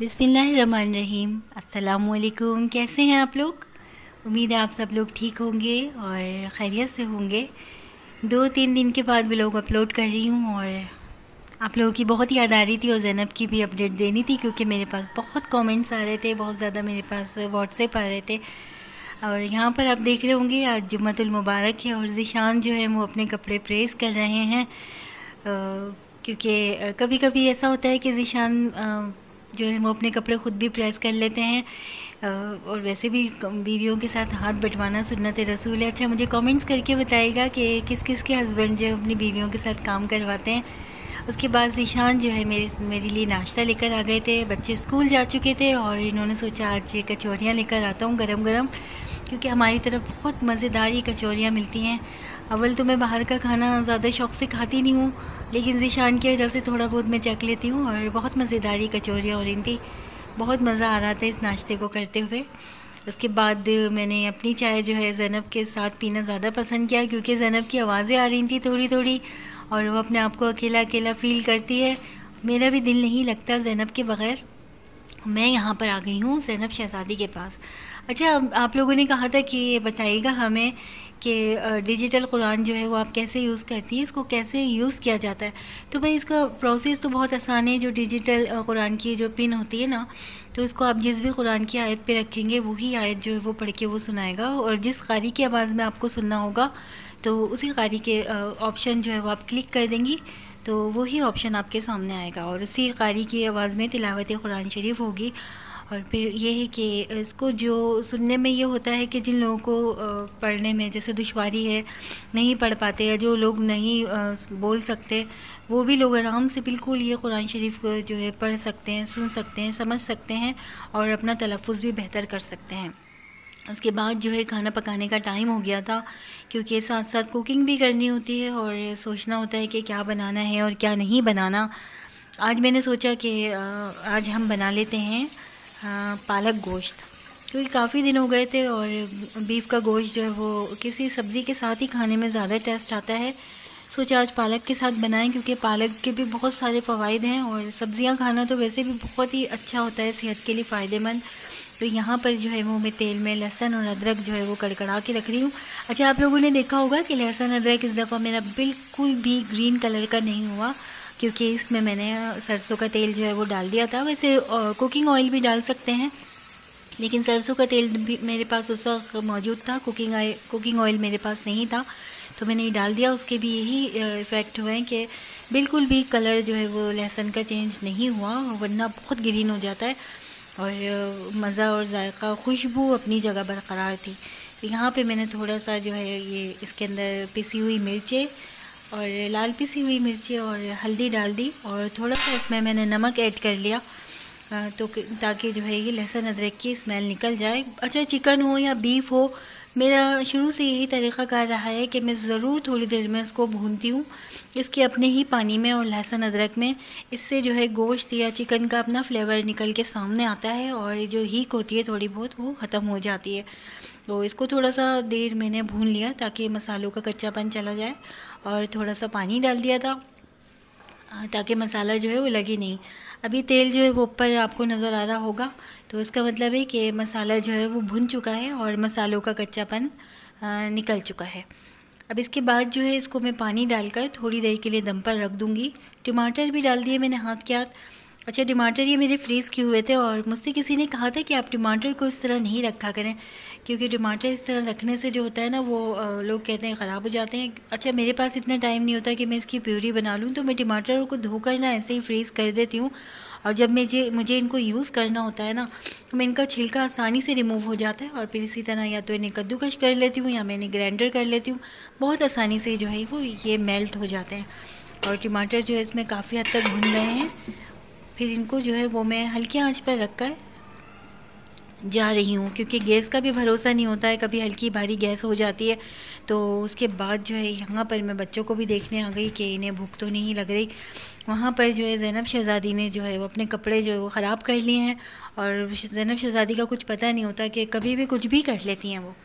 बिस्मिल्लाहिर्रहमानिर्रहीम। अस्सलामुअलैकुम। कैसे हैं आप लोग? उम्मीद है आप सब लोग ठीक होंगे और खैरियत से होंगे। 2-3 दिन के बाद व्लॉग अपलोड कर रही हूँ और आप लोगों की बहुत याद आ रही थी और ज़ैनब की भी अपडेट देनी थी क्योंकि मेरे पास बहुत कमेंट्स आ रहे थे, बहुत ज़्यादा मेरे पास व्हाट्सएप आ रहे थे। और यहाँ पर आप देख रहे होंगे आज जुम्मतुल मुबारक है और ज़ीशान जो है वो अपने कपड़े प्रेस कर रहे हैं, क्योंकि कभी कभी ऐसा होता है कि ज़ीशान जो है वो अपने कपड़े ख़ुद भी प्रेस कर लेते हैं। और वैसे भी बीवियों के साथ हाथ बंटवाना सुन्नत रसूल है। अच्छा, मुझे कमेंट्स करके बताइएगा कि किस किस के हस्बैंड जो है अपनी बीवियों के साथ काम करवाते हैं। उसके बाद ज़ीशान जो है मेरे लिए नाश्ता लेकर आ गए थे। बच्चे स्कूल जा चुके थे और इन्होंने सोचा आज कचौरियाँ लेकर आता हूँ गरम गरम, क्योंकि हमारी तरफ बहुत मज़ेदार ये कचौरियाँ मिलती हैं। अव्वल तो मैं बाहर का खाना ज़्यादा शौक़ से खाती नहीं हूँ, लेकिन ज़ीशान की वजह से थोड़ा बहुत मैं चख लेती हूँ और बहुत मज़ेदार ये कचौरियाँ हो रही थी। बहुत मज़ा आ रहा था इस नाश्ते को करते हुए। उसके बाद मैंने अपनी चाय जो है ज़ैनब के साथ पीना ज़्यादा पसंद किया, क्योंकि ज़ैनब की आवाज़ें आ रही थी थोड़ी थोड़ी और वो अपने आप को अकेला अकेला फ़ील करती है। मेरा भी दिल नहीं लगता ज़ैनब के बग़ैर। मैं यहाँ पर आ गई हूँ ज़ैनब शहज़ादी के पास। अच्छा, आप लोगों ने कहा था कि बताइएगा हमें कि डिजिटल कुरान जो है वो आप कैसे यूज़ करती हैं, इसको कैसे यूज़ किया जाता है। तो भाई इसका प्रोसेस तो बहुत आसान है। जो डिजिटल कुरान की जो पिन होती है ना, तो इसको आप जिस भी कुरान की आयत पे रखेंगे वही आयत जो है वो पढ़ के वो सुनाएगा, और जिस कारी की आवाज़ में आपको सुनना होगा तो उसी कारी के ऑप्शन जो है वो आप क्लिक कर देंगी तो वही ऑप्शन आपके सामने आएगा और उसी कारी की आवाज़ में तिलावत कुरान शरीफ होगी। और फिर ये है कि इसको जो सुनने में ये होता है कि जिन लोगों को पढ़ने में जैसे दुश्वारी है, नहीं पढ़ पाते, या जो लोग नहीं बोल सकते, वो भी लोग आराम से बिल्कुल ये कुरान शरीफ को जो है पढ़ सकते हैं, सुन सकते हैं, समझ सकते हैं और अपना तलफ़ुज़ भी बेहतर कर सकते हैं। उसके बाद जो है खाना पकाने का टाइम हो गया था, क्योंकि साथ साथ कुकिंग भी करनी होती है और सोचना होता है कि क्या बनाना है और क्या नहीं बनाना। आज मैंने सोचा कि आज हम बना लेते हैं पालक गोश्त, क्योंकि काफ़ी दिन हो गए थे और बीफ का गोश्त जो है वो किसी सब्ज़ी के साथ ही खाने में ज़्यादा टेस्ट आता है। सोचा आज पालक के साथ बनाएं, क्योंकि पालक के भी बहुत सारे फ़वाइद हैं और सब्ज़ियां खाना तो वैसे भी बहुत ही अच्छा होता है, सेहत के लिए फ़ायदेमंद। तो यहाँ पर जो है वो मैं तेल में लहसुन और अदरक जो है वो कड़कड़ा के रख रही हूँ। अच्छा, आप लोगों ने देखा होगा कि लहसुन अदरक इस दफ़ा मेरा बिल्कुल भी ग्रीन कलर का नहीं हुआ, क्योंकि इसमें मैंने सरसों का तेल जो है वो डाल दिया था। वैसे कुकिंग ऑयल भी डाल सकते हैं, लेकिन सरसों का तेल भी मेरे पास उस वक्त मौजूद था, कुकिंग ऑयल मेरे पास नहीं था, तो मैंने ये डाल दिया। उसके भी यही इफ़ेक्ट हुए हैं कि बिल्कुल भी कलर जो है वो लहसुन का चेंज नहीं हुआ, वरना बहुत ग्रीन हो जाता है। और मज़ा और जायका खुशबू अपनी जगह बरकरार थी। तो यहाँ पे मैंने थोड़ा सा जो है ये इसके अंदर पिसी हुई मिर्चें और लाल पिसी हुई मिर्ची और हल्दी डाल दी और थोड़ा सा इसमें मैंने नमक ऐड कर लिया, तो ताकि जो है ये लहसुन अदरक की स्मेल निकल जाए। अच्छा, चिकन हो या बीफ हो, मेरा शुरू से यही तरीक़ाकार रहा है कि मैं ज़रूर थोड़ी देर में इसको भूनती हूँ इसके अपने ही पानी में और लहसुन अदरक में। इससे जो है गोश्त या चिकन का अपना फ्लेवर निकल के सामने आता है और जो हीक होती है थोड़ी बहुत वो ख़त्म हो जाती है। तो इसको थोड़ा सा देर मैंने भून लिया ताकि मसालों का कच्चापन चला जाए, और थोड़ा सा पानी डाल दिया था ताकि मसाला जो है वो लगे नहीं। अभी तेल जो है वो ऊपर आपको नज़र आ रहा होगा, तो इसका मतलब है कि मसाला जो है वो भुन चुका है और मसालों का कच्चापन निकल चुका है। अब इसके बाद जो है इसको मैं पानी डालकर थोड़ी देर के लिए दम पर रख दूँगी। टमाटर भी डाल दिए मैंने हाथ के हाथ। अच्छा, टमाटर ये मेरे फ्रीज़ किए हुए थे और मुझसे किसी ने कहा था कि आप टमाटर को इस तरह नहीं रखा करें, क्योंकि टमाटर इस तरह रखने से जो होता है ना वो लोग कहते हैं ख़राब हो जाते हैं। अच्छा, मेरे पास इतना टाइम नहीं होता कि मैं इसकी प्यूरी बना लूँ, तो मैं टमाटर को धोकर ना ऐसे ही फ्रीज़ कर देती हूँ, और जब मुझे इनको यूज़ करना होता है ना, तो मैं इनका छिलका आसानी से रिमूव हो जाता है और फिर इसी तरह या तो इन्हें कद्दूकश कर लेती हूँ या मैं इन्हें ग्राइंडर कर लेती हूँ। बहुत आसानी से जो है वो ये मेल्ट हो जाते हैं। और टमाटर जो है इसमें काफ़ी हद तक भुन गए हैं। फिर इनको जो है वो मैं हल्की आंच पर रख कर जा रही हूँ, क्योंकि गैस का भी भरोसा नहीं होता है, कभी हल्की भारी गैस हो जाती है। तो उसके बाद जो है यहाँ पर मैं बच्चों को भी देखने आ गई कि इन्हें भूख तो नहीं लग रही। वहाँ पर जो है ज़ैनब शहज़ादी ने जो है वो अपने कपड़े जो है वो ख़राब कर लिए हैं, और ज़ैनब शहज़ादी का कुछ पता नहीं होता कि कभी भी कुछ भी कर लेती हैं वो।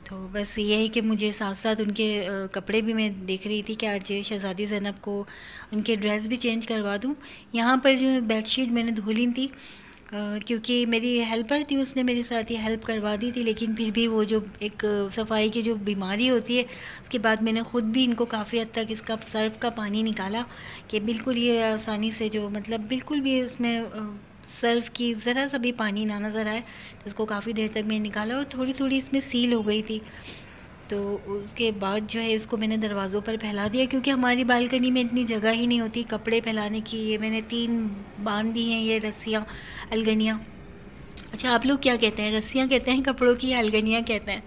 तो बस ये है कि मुझे साथ साथ उनके कपड़े भी मैं देख रही थी कि आज शहज़ादी ज़ैनब को उनके ड्रेस भी चेंज करवा दूँ। यहाँ पर जो है बेडशीट मैंने धो ली थी, क्योंकि मेरी हेल्पर थी, उसने मेरे साथ ये हेल्प करवा दी थी, लेकिन फिर भी वो जो एक सफाई की जो बीमारी होती है, उसके बाद मैंने ख़ुद भी इनको काफ़ी हद तक इसका सर्फ का पानी निकाला कि बिल्कुल ये आसानी से जो मतलब बिल्कुल भी इसमें सर्फ की ज़रा सा भी पानी ना नज़र आए, तो उसको काफ़ी देर तक मैंने निकाला और थोड़ी थोड़ी इसमें सील हो गई थी। तो उसके बाद जो है इसको मैंने दरवाज़ों पर फैला दिया, क्योंकि हमारी बालकनी में इतनी जगह ही नहीं होती कपड़े फैलाने की। ये मैंने 3 बांध दी हैं ये रस्सियाँ, अलगनियाँ। अच्छा, आप लोग क्या कहते हैं, रस्सियाँ कहते हैं कपड़ों की या अलगनियाँ कहते हैं?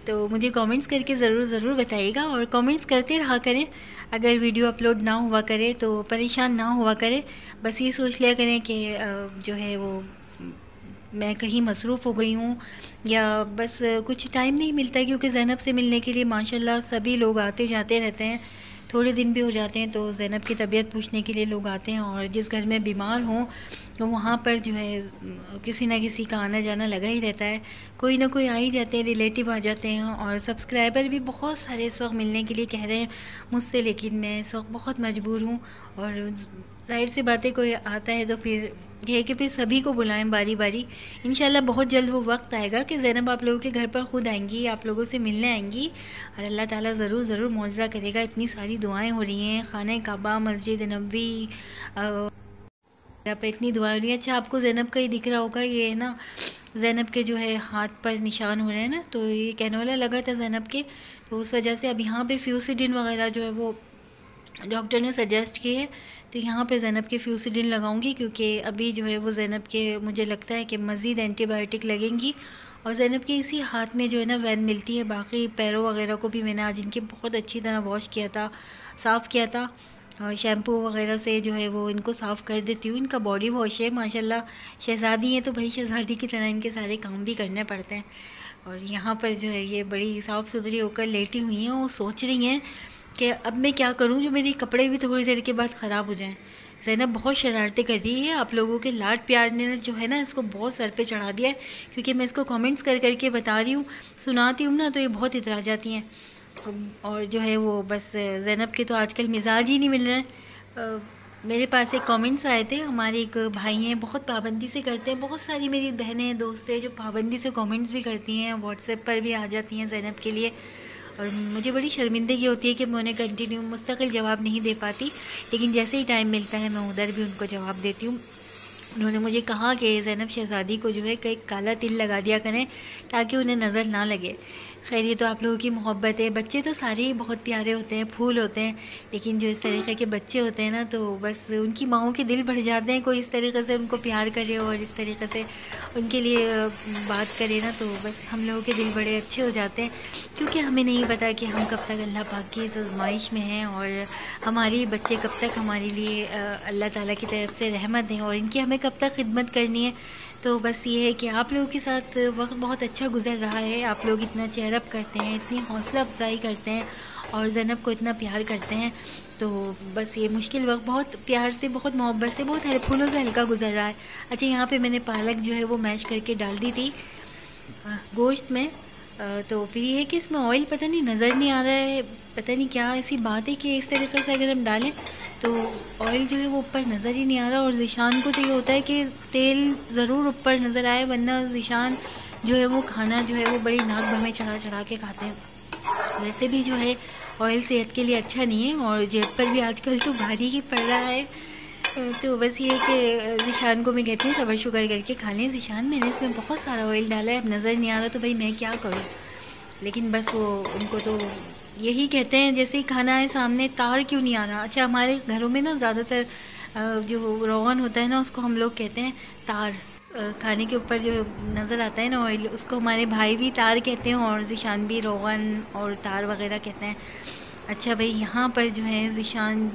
तो मुझे कमेंट्स करके ज़रूर बताइएगा, और कमेंट्स करते रहा करें। अगर वीडियो अपलोड ना हुआ करे तो परेशान ना हुआ करें, बस ये सोच लिया करें कि जो है वो मैं कहीं मसरूफ़ हो गई हूँ, या बस कुछ टाइम नहीं मिलता, क्योंकि ज़ैनब से मिलने के लिए माशाल्लाह सभी लोग आते जाते रहते हैं। थोड़े दिन भी हो जाते हैं तो ज़ैनब की तबीयत पूछने के लिए लोग आते हैं, और जिस घर में बीमार हों तो वहाँ पर जो है किसी ना किसी का आना जाना लगा ही रहता है। कोई ना कोई आ ही जाते हैं, रिलेटिव आ जाते हैं, और सब्सक्राइबर भी बहुत सारे इस वक्त मिलने के लिए कह रहे हैं मुझसे, लेकिन मैं इस वक्त बहुत मजबूर हूँ। और ज़ाहिर सी बातें, कोई आता है तो फिर है कि फिर सभी को बुलाएं बारी बारी। इंशाल्लाह बहुत जल्द वो वक्त आएगा कि ज़ैनब आप लोगों के घर पर ख़ुद आएंगी, आप लोगों से मिलने आएंगी, और अल्लाह ताला ज़रूर मौजज़ा करेगा। इतनी सारी दुआएं हो रही हैं, खाना काबा, मस्जिद नबवी पे इतनी दुआएं हो रही हैं। अच्छा, आपको ज़ैनब का ही दिख रहा होगा, ये है ना ज़ैनब के जो है हाथ पर निशान हो रहे हैं ना, तो ये कैनोला लगा था ज़ैनब के, तो उस वजह से अब यहाँ पे फ्यूसिडिन वगैरह जो है वो डॉक्टर ने सजेस्ट की है, तो यहाँ पे ज़ैनब के फ्यूसिडिन लगाऊंगी, क्योंकि अभी जो है वो ज़ैनब के मुझे लगता है कि मज़ीद एंटीबायोटिक लगेंगी। और ज़ैनब के इसी हाथ में जो है ना वैन मिलती है। बाकी पैरों वगैरह को भी मैंने आज इनके बहुत अच्छी तरह वॉश किया था, साफ़ किया था, और शैम्पू वगैरह से जो है वो इनको साफ़ कर देती हूँ। इनका बॉडी वॉश है माशाल्लाह, शहज़ादी है तो भाई शहज़ादी की तरह इनके सारे काम भी करने पड़ते हैं। और यहाँ पर जो है ये बड़ी साफ़ सुथरी होकर लेटी हुई हैं, वो सोच रही हैं कि अब मैं क्या करूं जो मेरे कपड़े भी थोड़ी देर के बाद ख़राब हो जाएं। ज़ैनब बहुत शरारतें कर रही है, आप लोगों के लाड प्यार ने जो है ना इसको बहुत सर पे चढ़ा दिया है, क्योंकि मैं इसको कमेंट्स करके बता रही हूँ, सुनाती हूँ ना, तो ये बहुत इतरा जाती हैं। और जो है वो बस ज़ैनब के तो आजकल मिजाज ही नहीं मिल रहे हैं। मेरे पास एक कमेंट्स आए थे, हमारे एक भाई हैं बहुत पाबंदी से करते हैं, बहुत सारी मेरी बहनें दोस्त हैं जो पाबंदी से कमेंट्स भी करती हैं, व्हाट्सएप पर भी आ जाती हैं ज़ैनब के लिए, और मुझे बड़ी शर्मिंदगी होती है कि मैं उन्हें कंटिन्यू मुस्तकिल जवाब नहीं दे पाती, लेकिन जैसे ही टाइम मिलता है मैं उधर भी उनको जवाब देती हूँ। उन्होंने मुझे कहा कि ज़ैनब शहज़ादी को जो है कई काला तिल लगा दिया करें ताकि उन्हें नज़र ना लगे। खैर, ये तो आप लोगों की मोहब्बत है। बच्चे तो सारे ही बहुत प्यारे होते हैं, फूल होते हैं, लेकिन जो इस तरीक़े के बच्चे होते हैं ना, तो बस उनकी माँओं के दिल भर जाते हैं। कोई इस तरीक़े से उनको प्यार करे और इस तरीक़े से उनके लिए बात करे ना, तो बस हम लोगों के दिल बड़े अच्छे हो जाते हैं, क्योंकि हमें नहीं पता कि हम कब तक अल्लाह पाक की इस आज़माइश में हैं, और हमारे बच्चे कब तक हमारे लिए अल्लाह ताला की तरफ से रहमत है, और इनकी हमें कब तक खिदमत करनी है। तो बस ये है कि आप लोगों के साथ वक्त बहुत अच्छा गुजर रहा है। आप लोग इतना चेयरअप करते हैं, इतनी हौसला अफजाई करते हैं, और ज़ैनब को इतना प्यार करते हैं, तो बस ये मुश्किल वक्त बहुत प्यार से, बहुत मोहब्बत से, बहुत फूलों से हल्का गुजर रहा है। अच्छा, यहाँ पे मैंने पालक जो है वो मैश करके डाल दी थी गोश्त में, तो फिर ये है कि इसमें ऑयल पता नहीं नज़र नहीं आ रहा है, पता नहीं क्या ऐसी बात है कि इस तरीके से अगर हम डालें तो ऑयल जो है वो ऊपर नज़र ही नहीं आ रहा। और ज़ीशान को तो ये होता है कि तेल ज़रूर ऊपर नज़र आए, वरना ज़ीशान जो है वो खाना जो है वो बड़ी नाक भमें चढ़ा के खाते हैं। वैसे भी जो है ऑयल सेहत के लिए अच्छा नहीं है, और जेब पर भी आजकल तो भारी ही पड़ रहा है। तो बस ये है कि ज़ीशान को मैं कहती हूँ सब्र शुगर करके खा लें। ज़ीशान, मैंने इसमें बहुत सारा ऑयल डाला है, अब नज़र नहीं आ रहा, तो भाई मैं क्या करूँ। लेकिन बस वो उनको तो यही कहते हैं, जैसे ही खाना है सामने, तार क्यों नहीं आ रहा। अच्छा, हमारे घरों में ना ज़्यादातर जो रोगन होता है ना, उसको हम लोग कहते हैं तार। खाने के ऊपर जो नज़र आता है ना ऑयल, उसको हमारे भाई भी तार कहते हैं, और ज़ीशान भी रोगन और तार वगैरह कहते हैं। अच्छा भाई, यहाँ पर जो है ज़ीशान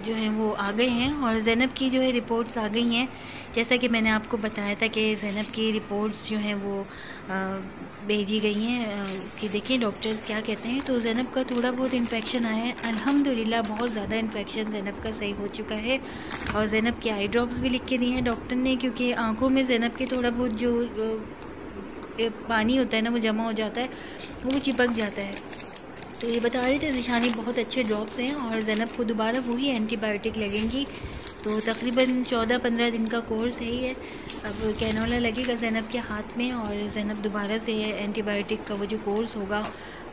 जो है वो आ गए हैं, और ज़ैनब की जो है रिपोर्ट्स आ गई हैं। जैसा कि मैंने आपको बताया था कि ज़ैनब की रिपोर्ट्स जो हैं वो भेजी गई हैं। उसकी देखिए डॉक्टर्स क्या कहते हैं। तो ज़ैनब का थोड़ा बहुत इन्फेक्शन आया है, अल्हम्दुलिल्लाह बहुत ज़्यादा इन्फेक्शन ज़ैनब का सही हो चुका है, और ज़ैनब के आई ड्रॉप्स भी लिख के दिए हैं डॉक्टर ने, क्योंकि आँखों में ज़ैनब के थोड़ा बहुत जो पानी होता है ना वो जमा हो जाता है, वो चिपक जाता है। तो ये बता रहे थे ज़ीशानी बहुत अच्छे ड्रॉप्स हैं, और ज़ैनब को दोबारा वही एंटीबायोटिक लगेंगी, तो तकरीबन 14-15 दिन का कोर्स है ये। अब कैनोला लगेगा ज़ैनब के हाथ में और ज़ैनब दोबारा से एंटीबायोटिक का वो जो कोर्स होगा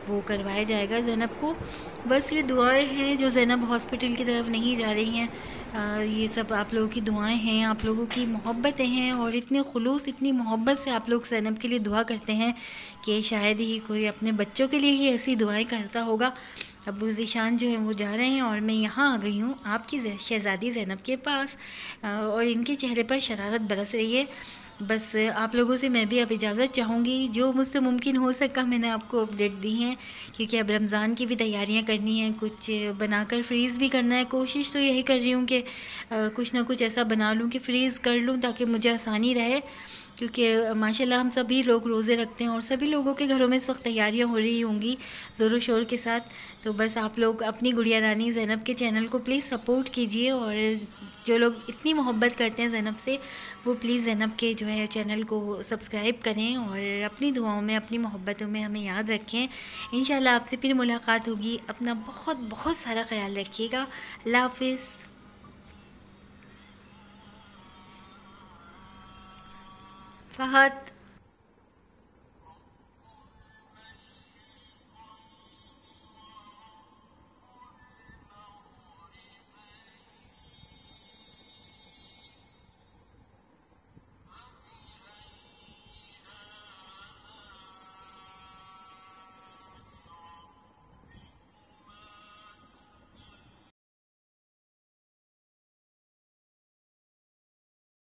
वो करवाया जाएगा ज़ैनब को। बस ये दुआएं हैं जो ज़ैनब हॉस्पिटल की तरफ नहीं जा रही हैं, ये सब आप लोगों की दुआएं हैं, आप लोगों की मोहब्बतें हैं और इतने खुलूस इतनी मोहब्बत से आप लोग ज़ैनब के लिए दुआ करते हैं कि शायद ही कोई अपने बच्चों के लिए ही ऐसी दुआएं करता होगा। अबू ज़ीशान जो है वो जा रहे हैं और मैं यहाँ आ गई हूँ आपकी शहज़ादी ज़ैनब के पास, और इनके चेहरे पर शरारत बरस रही है। बस आप लोगों से मैं भी अब इजाज़त चाहूँगी, जो मुझसे मुमकिन हो सका मैंने आपको अपडेट दी हैं, क्योंकि अब रमज़ान की भी तैयारियां करनी हैं, कुछ बनाकर फ्रीज़ भी करना है। कोशिश तो यही कर रही हूँ कि कुछ ना कुछ ऐसा बना लूँ कि फ्रीज़ कर लूँ ताकि मुझे आसानी रहे, क्योंकि माशाल्लाह हम सभी लोग रोज़े रखते हैं और सभी लोगों के घरों में इस वक्त तैयारियां हो रही होंगी ज़ोरों शोर के साथ। तो बस आप लोग अपनी गुड़िया रानी ज़ैनब के चैनल को प्लीज़ सपोर्ट कीजिए, और जो लोग इतनी मोहब्बत करते हैं ज़ैनब से वो प्लीज़ ज़ैनब के जो है चैनल को सब्सक्राइब करें और अपनी दुआओं में अपनी मोहब्बतों में हमें याद रखें। इंशाल्लाह आपसे फिर मुलाकात होगी। अपना बहुत बहुत सारा ख्याल रखिएगा। अल्लाह हाफिज़। फ़हद।